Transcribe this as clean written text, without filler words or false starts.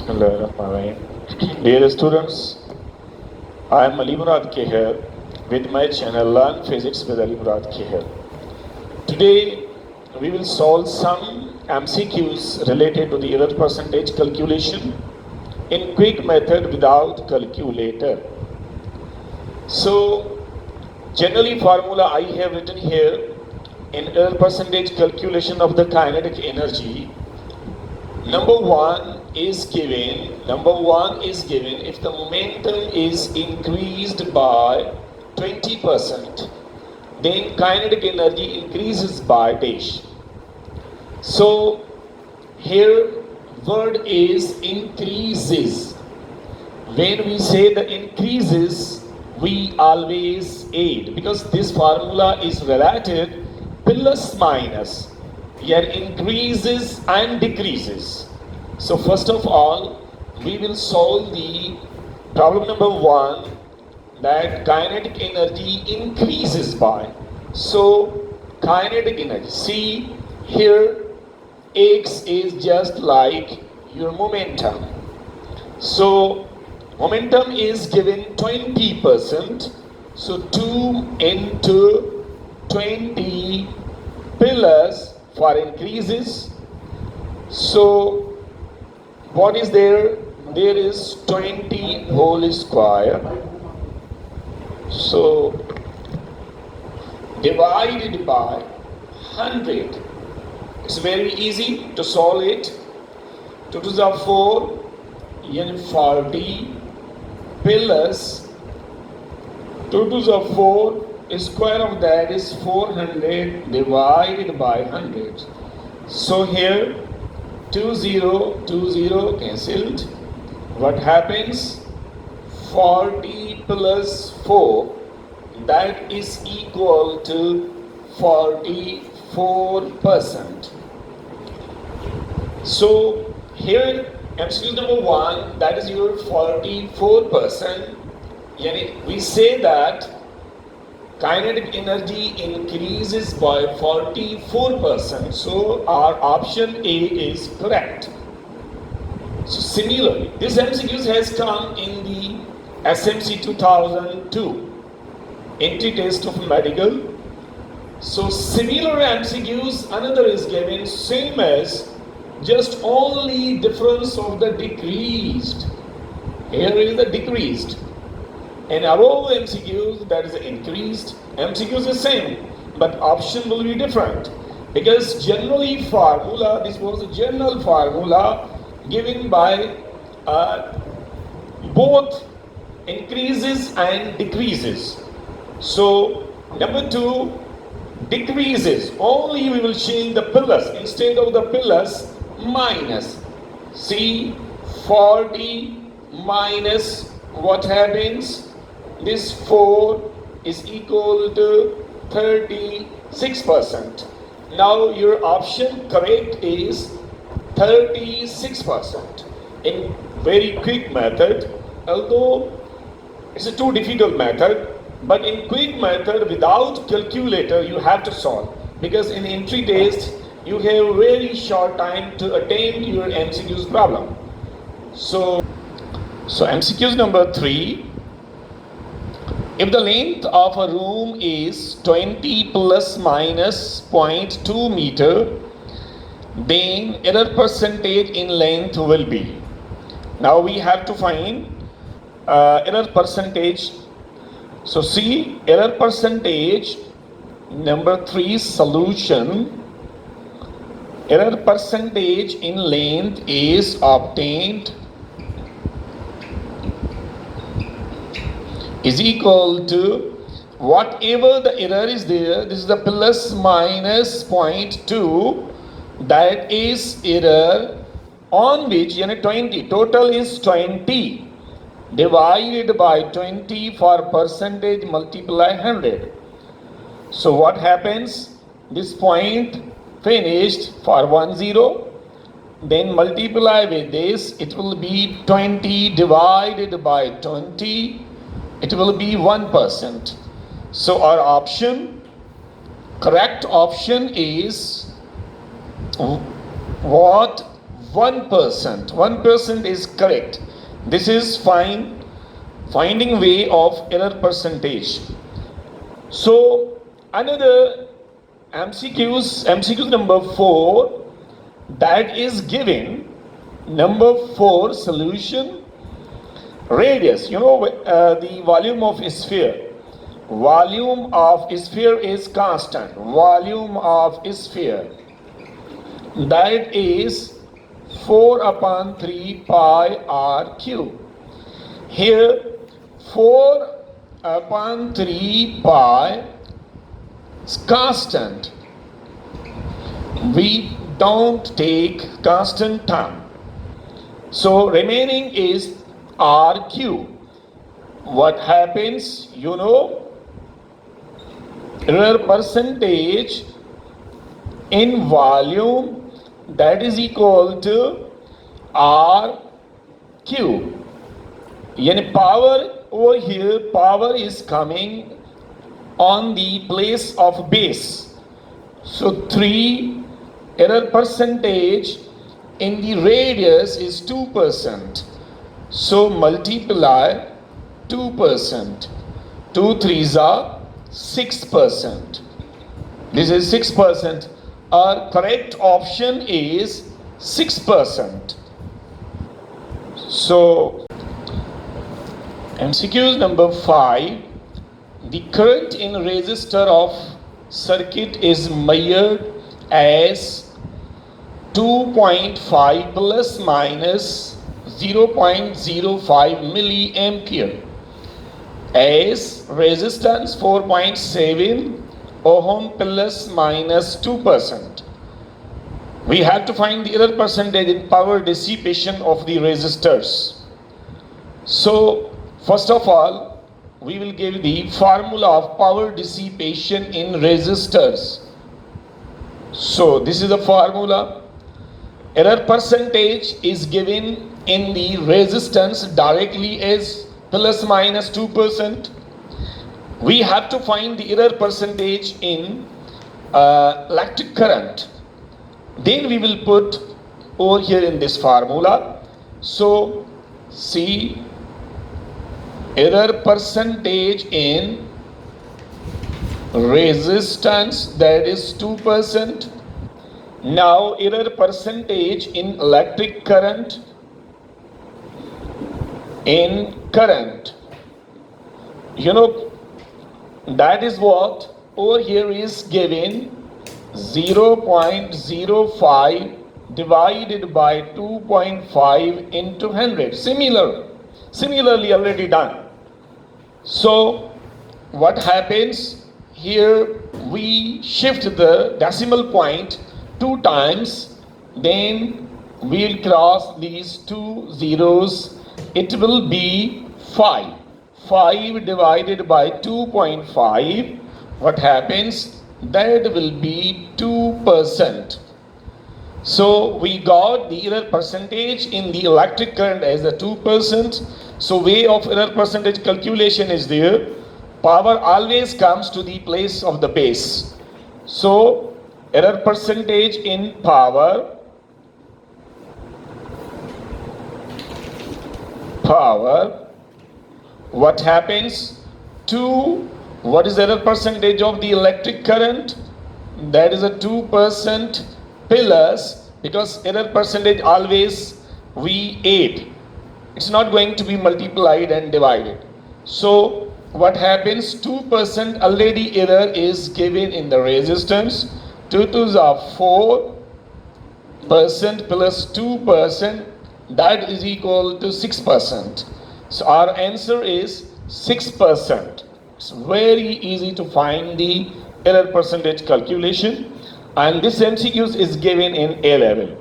Bismillahirrahmanirrahim. Dear students, I am Ali Murad Kher with my channel Learn Physics with Ali Murad Kher. Today we will solve some MCQs related to the error percentage calculation in quick method without calculator. So generally formula I have written here in error percentage calculation of the kinetic energy. Number one is given if the momentum is increased by 20%, then kinetic energy increases by dash. So here word is increases. When we say the increases, we always add, because this formula is related plus minus. Here increases and decreases. So first of all, we will solve the problem number one, that kinetic energy increases by. So kinetic energy, see here x is just like your momentum. So momentum is given 20%. So 2 into 20 plus for increases. So what is there? There is 20 whole square. So divided by 100. It's very easy to solve it. 2 to the 4, yani 40 plus 2 to the 4. Square of that is 400 divided by 100. So here 20 cancelled. What happens? 40 plus 4, that is equal to 44%. So here MCQ number one, that is your 44%. Yani we say that kinetic energy increases by 44%. So our option A is correct. So similarly, this MCQ has come in the SMC 2002 entry test of medical. So similar MCQs, another is given, same as, just only difference of the decreased. Here is the decreased. And above MCQs, that is increased. MCQs is same, but option will be different. Because generally formula, this was a general formula given by both increases and decreases. So number two, decreases. Only we will change the plus. Instead of the plus, minus. See, 40 minus, what happens? This 4 is equal to 36%. Now your option correct is 36%. In very quick method, although it's a too difficult method, but in quick method without calculator you have to solve, because in entry test you have very short time to attain your MCQs problem. So MCQs number 3. If the length of a room is 20 plus minus 0.2 meter, then error percentage in length will be. Now we have to find error percentage. So see, error percentage number 3 solution. Error percentage in length is obtained is equal to whatever the error is there. This is the plus minus 0.2, that is error on which 20, total is 20 divided by 20 for percentage multiply 100. So what happens? This point finished for 10, then multiply with this, it will be 20 divided by 20, it will be 1%. So our option, correct option is what 1%. 1% is correct. This is finding way of error percentage. So another MCQ number 4, that is given. Number 4 solution, radius. The volume of a sphere. Volume of a sphere is constant. Volume of a sphere, that is 4 upon 3 pi r cube. Here 4 upon 3 pi is constant. We don't take constant term. So remaining is r cube. What happens? Error percentage in volume, that is equal to r cube. Yani power over here, power is coming on the place of base. So 3 error percentage in the radius is 2%. So multiply 2%. 2 3s are 6%. This is 6%. Our correct option is 6%. So MCQ number 5. The current in resistor of circuit is measured as 2.5 plus minus 0.05 milliampere. As resistance 4.7 ohm plus minus 2%. We have to find the error percentage in power dissipation of the resistors. So first of all, we will give the formula of power dissipation in resistors. So this is the formula. Error percentage is given in the resistance directly as plus minus 2%. We have to find the error percentage in electric current. Then we will put over here in this formula. So see, error percentage in resistance, that is 2%. Now error percentage in electric current. In current, that is what over here is given, 0.05 divided by 2.5 into 100. Similarly already done. So what happens here, we shift the decimal point 2 times, then we'll cross these 2 zeros. It will be 5. 5 divided by 2.5. What happens? That will be 2%. So we got the error percentage in the electric current as a 2%. So way of error percentage calculation is there. Power always comes to the place of the base. So error percentage in power, what happens to, what is error percentage of the electric current? That is a 2% plus, because error percentage always we add. It's not going to be multiplied and divided. So what happens, 2% already error is given in the resistance. 2 2s are 4% plus 2%, that is equal to 6%. So our answer is 6%. It's very easy to find the error percentage calculation, and this MCQ is given in A level.